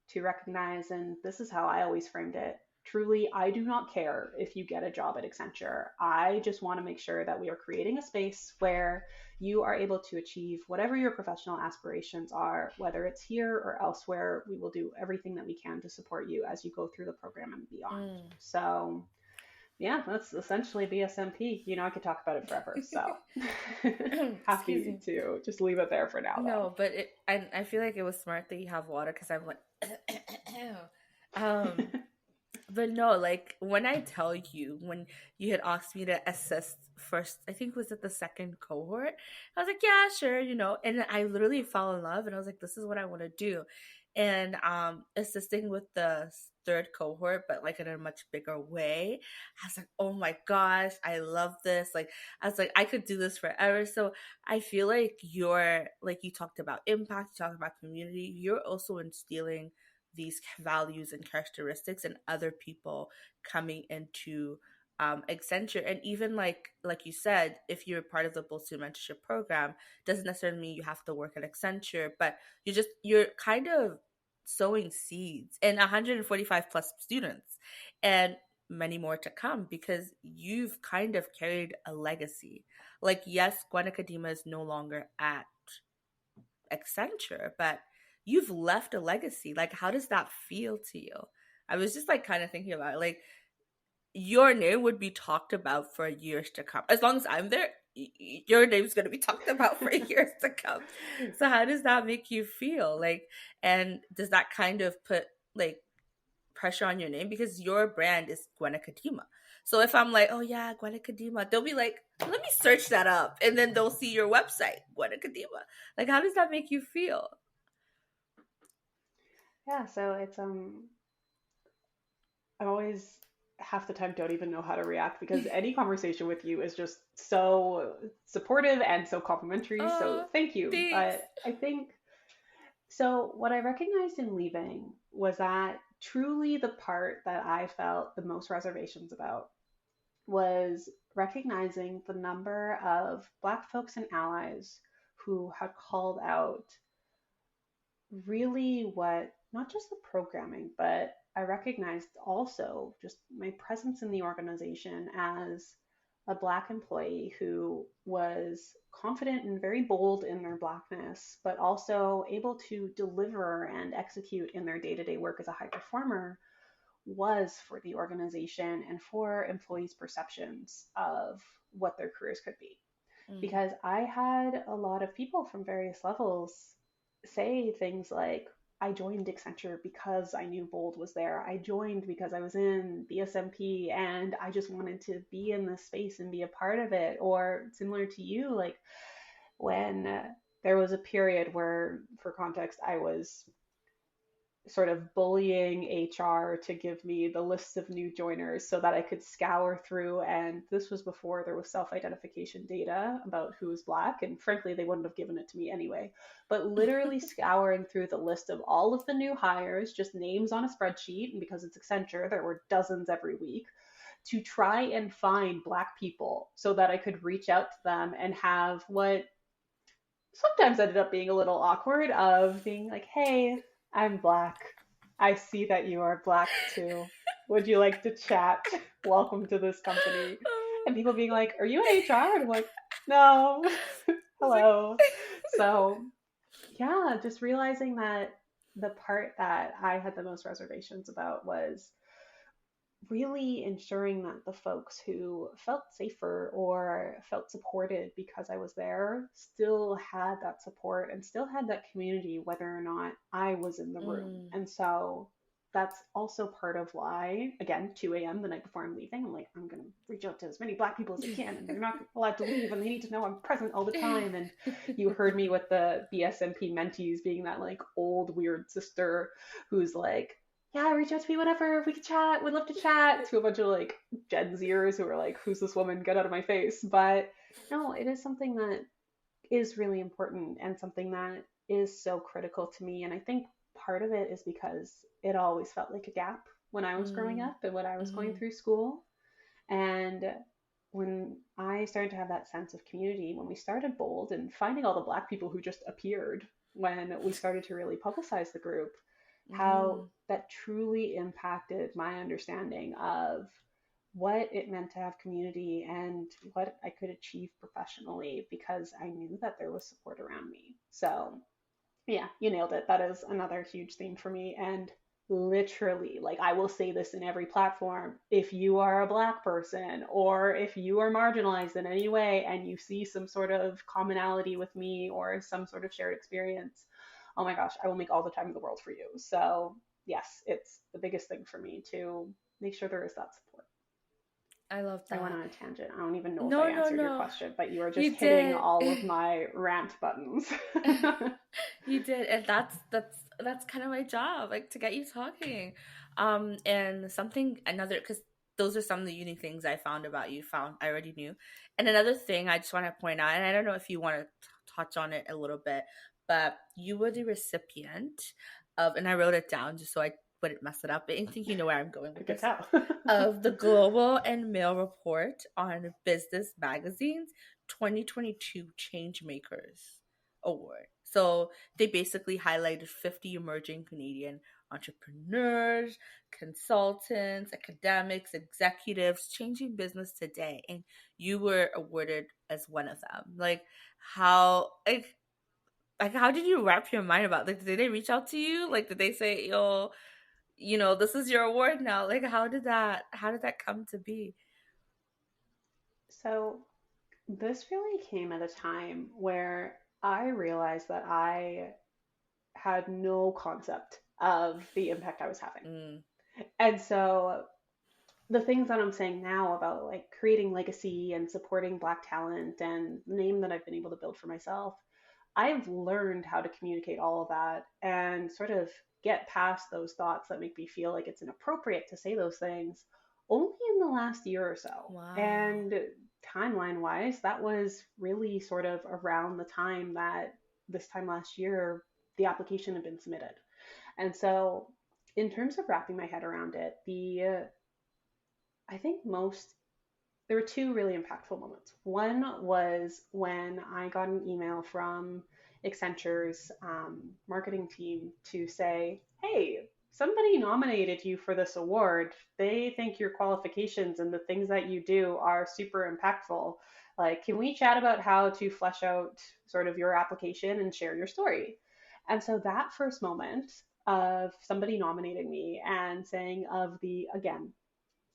to recognize, and this is how I always framed it. Truly, I do not care if you get a job at Accenture. I just want to make sure that we are creating a space where you are able to achieve whatever your professional aspirations are, whether it's here or elsewhere. We will do everything that we can to support you as you go through the program and beyond. mm. So, yeah, that's essentially BSMP. I could talk about it forever. So, Excuse happy me. to just leave it there for now, though. No, but I feel like it was smart that you have water because I'm like, um, but no, like when I tell you when you had asked me to assist first, I think was it the second cohort. I was like, yeah, sure, and I literally fell in love, and I was like, this is what I want to do, and assisting with the third cohort, but like in a much bigger way. I was like, oh my gosh, I love this. Like I was like, I could do this forever. So I feel like you're like you talked about impact, you talked about community. You're also instilling these values and characteristics and other people coming into Accenture. And even like you said, if you're part of the Bold Student Mentorship Program, doesn't necessarily mean you have to work at Accenture, but you're kind of sowing seeds in 145 plus students and many more to come because you've kind of carried a legacy. Like, yes, Gwenna Kadima is no longer at Accenture, but you've left a legacy. Like, how does that feel to you? I was just like kind of thinking about it. Like, your name would be talked about for years to come. As long as I'm there, your name's going to be talked about for years to come. So, how does that make you feel? Like, and does that kind of put like pressure on your name? Because your brand is Gwenna Kadima. So if I'm like, oh yeah, Gwenna Kadima, they'll be like, let me search that up, and then they'll see your website, Gwenna Kadima. Like, how does that make you feel? Yeah, so I always half the time don't even know how to react because any conversation with you is just so supportive and so complimentary. So Oh, thank you. thanks. But I think so. What I recognized in leaving was that truly the part that I felt the most reservations about was recognizing the number of Black folks and allies who had called out really what not just the programming, but I recognized also just my presence in the organization as a Black employee who was confident and very bold in their Blackness, but also able to deliver and execute in their day to day work as a high performer was for the organization and for employees' perceptions of what their careers could be. Mm, Because I had a lot of people from various levels say things like, I joined Accenture because I knew BOLD was there. I joined because I was in BSMP and I just wanted to be in this space and be a part of it. Or similar to you, like when there was a period where, for context, I was sort of bullying HR to give me the lists of new joiners so that I could scour through. And this was before there was self identification data about who was Black. And frankly, they wouldn't have given it to me anyway. But literally scouring through the list of all of the new hires, just names on a spreadsheet. And because it's Accenture, there were dozens every week to try and find Black people so that I could reach out to them and have what sometimes ended up being a little awkward of being like, hey, I'm Black. I see that you are Black too. Would you like to chat? Welcome to this company. And people being like, are you in HR? And I'm like, no. Hello. So, yeah, just realizing that the part that I had the most reservations about was really ensuring that the folks who felt safer or felt supported because I was there still had that support and still had that community, whether or not I was in the room. Mm. And so that's also part of why, again, 2 a.m. the night before I'm leaving, I'm like, I'm going to reach out to as many Black people as I can, and they're not allowed to leave, and they need to know I'm present all the time. And you heard me with the BSMP mentees being that like old weird sister who's like, yeah, reach out to me whenever we can chat. We'd love to chat to a bunch of like Gen Zers who are like, who's this woman? Get out of my face. But no, it is something that is really important and something that is so critical to me. And I think part of it is because it always felt like a gap when I was growing Mm. up and when I was going Mhm. through school. And when I started to have that sense of community, when we started BOLD and finding all the Black people who just appeared when we started to really publicize the group, how Mhm. that truly impacted my understanding of what it meant to have community and what I could achieve professionally because I knew that there was support around me. So, yeah, you nailed it. That is another huge theme for me. And literally, like, I will say this in every platform, if you are a Black person or if you are marginalized in any way and you see some sort of commonality with me or some sort of shared experience, oh my gosh, I will make all the time in the world for you. So, yes, it's the biggest thing for me to make sure there is that support. I love I went that. on a tangent. I don't even know if I No, no, answered your no. question, but you are just You hitting did. all of my rant buttons. You did, and that's kind of my job, like to get you talking. And something another because those are some of the unique things I found about you. Found I already knew, and another thing I just want to point out, and I don't know if you want to touch on it a little bit, but you were the recipient of, and I wrote it down just so I wouldn't mess it up. But I think you know where I'm going I with could this tell. of the Global and Mail Report on Business Magazine's 2022 Changemakers Award. So they basically highlighted 50 emerging Canadian entrepreneurs, consultants, academics, executives changing business today. And you were awarded as one of them. Like how did you wrap your mind about did they reach out to you? Like did they say, yo, this is your award now. Like how did that come to be? So, this really came at a time where I realized that I had no concept of the impact I was having. Mm, And so, the things that I'm saying now about like creating legacy and supporting Black talent and the name that I've been able to build for myself, I've learned how to communicate all of that and sort of get past those thoughts that make me feel like it's inappropriate to say those things only in the last year or so. wow. And timeline wise, that was really sort of around the time that this time last year, the application had been submitted. And so, in terms of wrapping my head around it, I think most there were two really impactful moments. One was when I got an email from Accenture's marketing team to say, hey, somebody nominated you for this award. They think your qualifications and the things that you do are super impactful. Like, can we chat about how to flesh out sort of your application and share your story? And so that first moment of somebody nominating me and saying of the, again,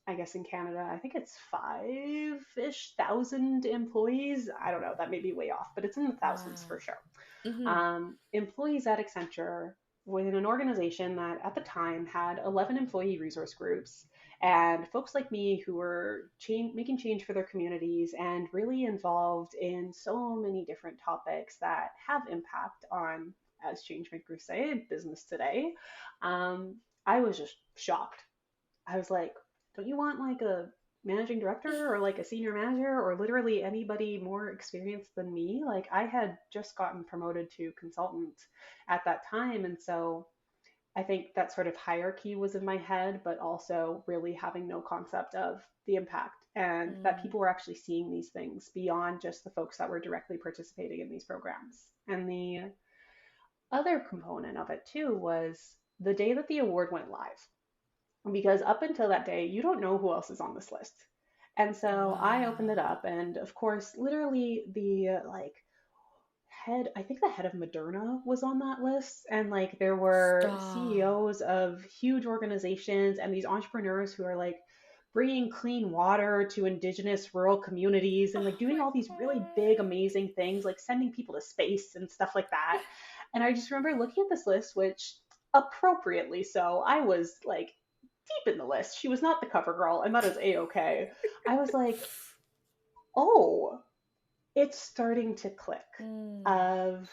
I guess in Canada, I think it's 5-ish thousand employees. I don't know, that may be way off, but it's in the thousands Wow. for sure. Mhm. Employees at Accenture with an organization that at the time had 11 employee resource groups and folks like me who were making change for their communities and really involved in so many different topics that have impact on, as change makers say, business today. um, I was just shocked. I was like, don't you want like a managing director or like a senior manager or literally anybody more experienced than me? Like, I had just gotten promoted to consultant at that time. And so I think that sort of hierarchy was in my head, but also really having no concept of the impact and that Mm, people were actually seeing these things beyond just the folks that were directly participating in these programs. And the other component of it too was the day that the award went live, because up until that day, you don't know who else is on this list. And so I opened it wow. up, and of course, literally the like head, I think the head of Moderna was on that list, and like there were Stop. CEOs of huge organizations and these entrepreneurs who are like bringing clean water to indigenous rural communities and like Oh doing my all these really big, god. amazing things, like sending people to space and stuff like that. And I just remember looking at this list, which appropriately so, I was like deep in the list. She was not the cover girl, and that is a-okay. I was like, oh, it's starting to click Mm, of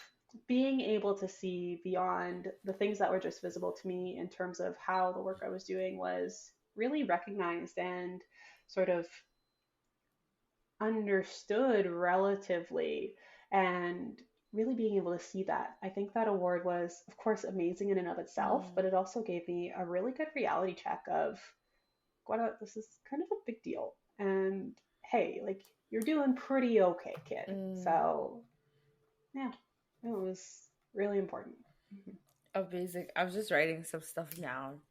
being able to see beyond the things that were just visible to me in terms of how the work I was doing was really recognized and sort of understood relatively, and really being able to see that. I think that award was, of course, amazing in and of itself, but mm, it also gave me a really good reality check of, Gwenna, this is kind of a big deal. And hey, like, you're doing pretty okay, kid. mm. So, yeah, it was really important. Mhm. Amazing. I was just writing some stuff down.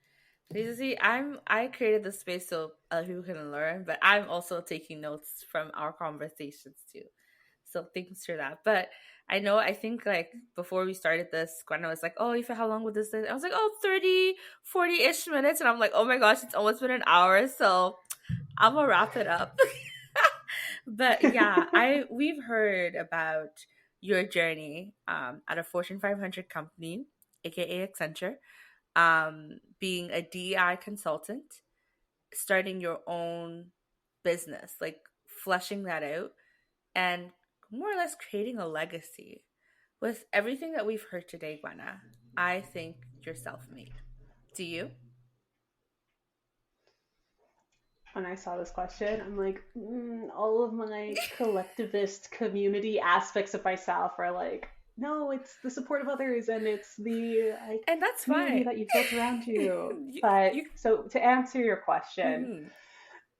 Basically, I created the space so other people can learn, but I'm also taking notes from our conversations too. So thanks for that. But I think like before we started this, Gwenna was like, oh, Ife, how long would this take? I was like, oh, 30, 40-ish minutes. And I'm like, oh my gosh, it's almost been an hour. So I'm gonna wrap it up. But yeah, I we've heard about your journey at a Fortune 500 company, aka Accenture, being a DEI consultant, starting your own business, like fleshing that out, and more or less creating a legacy. With everything that we've heard today, Gwenna, I think you're self made. Do you? When I saw this question, I'm like, all of my collectivist community aspects of myself are like, no, it's the support of others and it's the like And that's community fine. that you've built around you. you, But you, so to answer your question, mhm.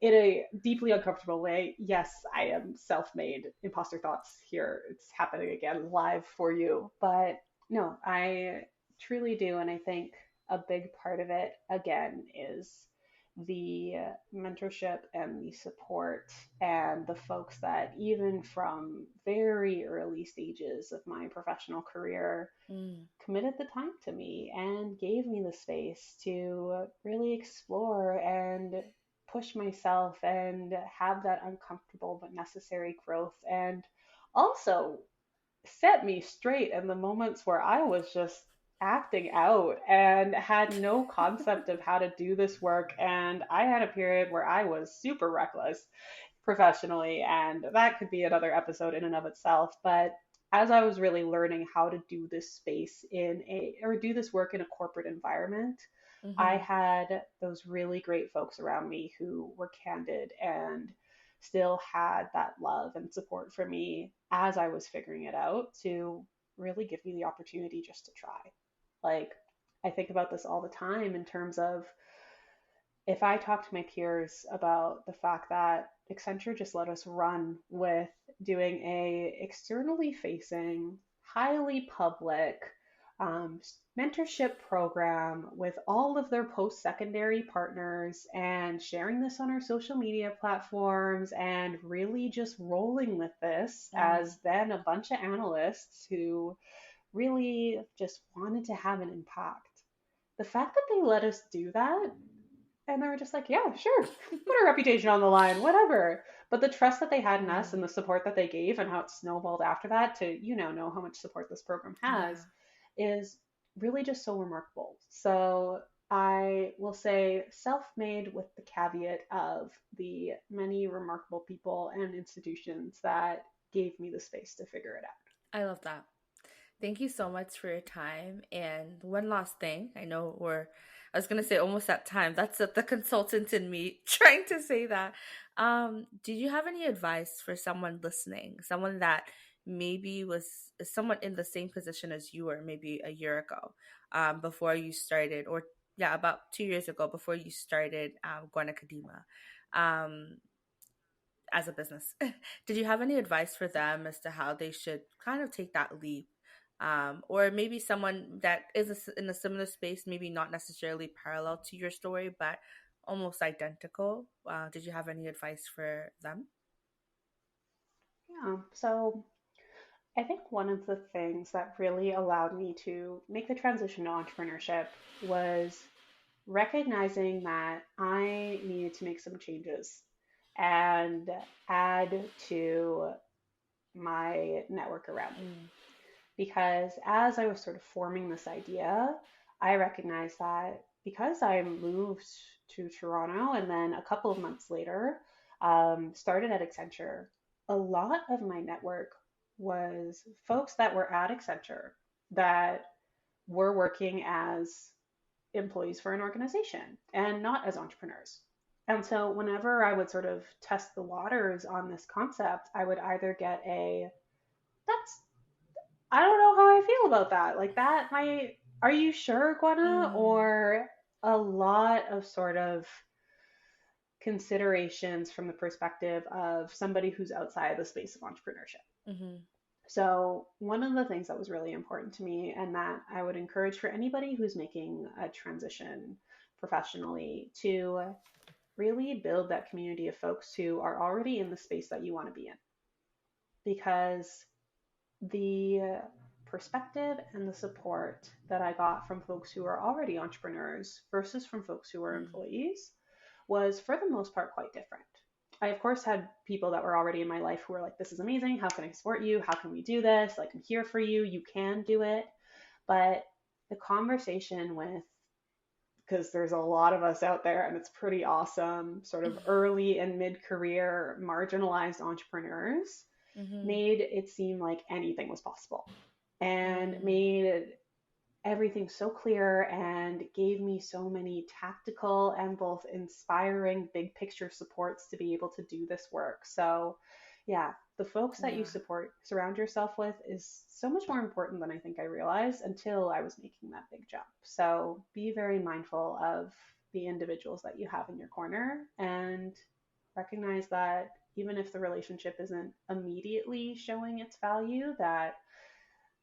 in a deeply uncomfortable way, yes, I am self-made. Imposter thoughts here. It's happening again live for you. But no, I truly do. And I think a big part of it, again, is the mentorship and the support and the folks that, even from very early stages of my professional career, Mm, committed the time to me and gave me the space to really explore and push myself and have that uncomfortable but necessary growth, and also set me straight in the moments where I was just acting out and had no concept of how to do this work. And I had a period where I was super reckless professionally, and that could be another episode in and of itself. But as I was really learning how to do this space in a or do this work in a corporate environment, I mm-hmm. had those really great folks around me who were candid and still had that love and support for me as I was figuring it out, to really give me the opportunity just to try. Like, I think about this all the time in terms of, if I talk to my peers about the fact that Accenture just let us run with doing a externally facing, highly public um, mentorship program with all of their post-secondary partners and sharing this on our social media platforms and really just rolling with this Mm, as then a bunch of analysts who really just wanted to have an impact. The fact that they let us do that, and they were just like, yeah, sure, put our reputation on the line, whatever. But the trust that they had in us and mm, the support that they gave and how it snowballed after that to, know how much support this program has, yeah. is really just so remarkable. So I will say self made with the caveat of the many remarkable people and institutions that gave me the space to figure it out. I love that. Thank you so much for your time. And one last thing, I know I was gonna say almost at time. That's the consultant in me trying to say that. Do you have any advice for someone listening, someone that maybe was someone in the same position as you were maybe a year ago, before you started, or yeah, about 2 years ago before you started Gwenna Kadima, um, as a business? Did you have any advice for them as to how they should kind of take that leap? Or maybe someone that is in a similar space, maybe not necessarily parallel to your story, but almost identical. Did you have any advice for them? Yeah. So I think one of the things that really allowed me to make the transition to entrepreneurship was recognizing that I needed to make some changes and add to my network around me. Mm, Because as I was sort of forming this idea, I recognized that because I moved to Toronto and then a couple of months later started at Accenture, a lot of my network was folks that were at Accenture that were working as employees for an organization and not as entrepreneurs. And so whenever I would sort of test the waters on this concept, I would either get a that's I don't know how I feel about that. Like that might are you sure, Gwenna? mm, Or a lot of sort of considerations from the perspective of somebody who's outside the space of entrepreneurship. mm-hmm, So, one of the things that was really important to me, and that I would encourage for anybody who's making a transition professionally, to really build that community of folks who are already in the space that you want to be in. Because the perspective and the support that I got from folks who are already entrepreneurs versus from folks who are mm, employees was, for the most part, quite different. I, of course, had people that were already in my life who were like, this is amazing. How can I support you? How can we do this? Like, I'm here for you. You can do it. But the conversation with, because there's a lot of us out there and it's pretty awesome, sort of early and mid career marginalized entrepreneurs, mm-hmm, made it seem like anything was possible and mm, made everything so clear and gave me so many tactical and both inspiring big picture supports to be able to do this work. So, yeah, the folks that you yeah. surround yourself with is so much more important than I think I realized until I was making that big jump. So, be very mindful of the individuals that you have in your corner and recognize that even if the relationship isn't immediately showing its value, that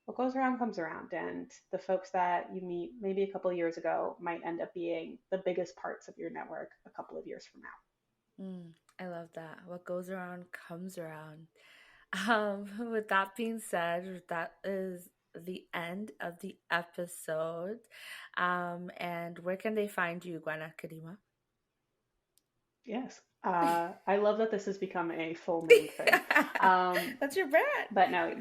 what goes around comes around, and the folks that you meet maybe a couple of years ago might end up being the biggest parts of your network a couple of years from now. Mm, I love that. What goes around comes around. With that being said, that is the end of the episode. And where can they find you, Gwenna Kadima? Yes. I love that this has become a full name thing. Um, That's your brand. but no,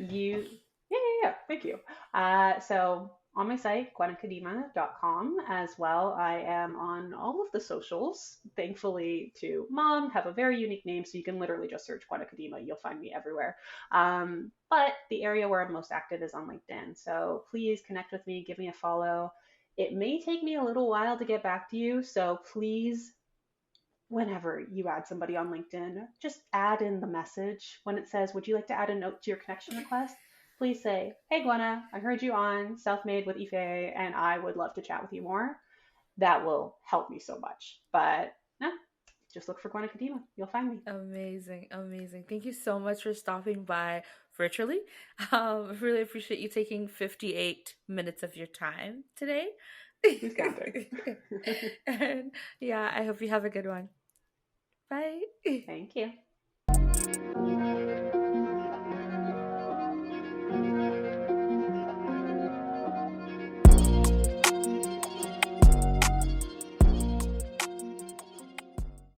yeah, thank you. So on my site, gwennakadima.com as well. I am on all of the socials, thankfully, to mom, have a very unique name, so you can literally just search Gwenna Kadima. You'll find me everywhere. But the area where I'm most active is on LinkedIn. So please connect with me, give me a follow. It may take me a little while to get back to you, so please, whenever you add somebody on LinkedIn, just add in the message when it says, would you like to add a note to your connection request? Please say, hey, Gwenna, I heard you on Self Made with Ife A, and I would love to chat with you more. That will help me so much. But no, just look for Gwenna Kadima. You'll find me. Amazing, amazing. Thank you so much for stopping by virtually. I really appreciate you taking 58 minutes of your time today. Who's counting? And yeah, I hope you have a good one. Bye. Thank you.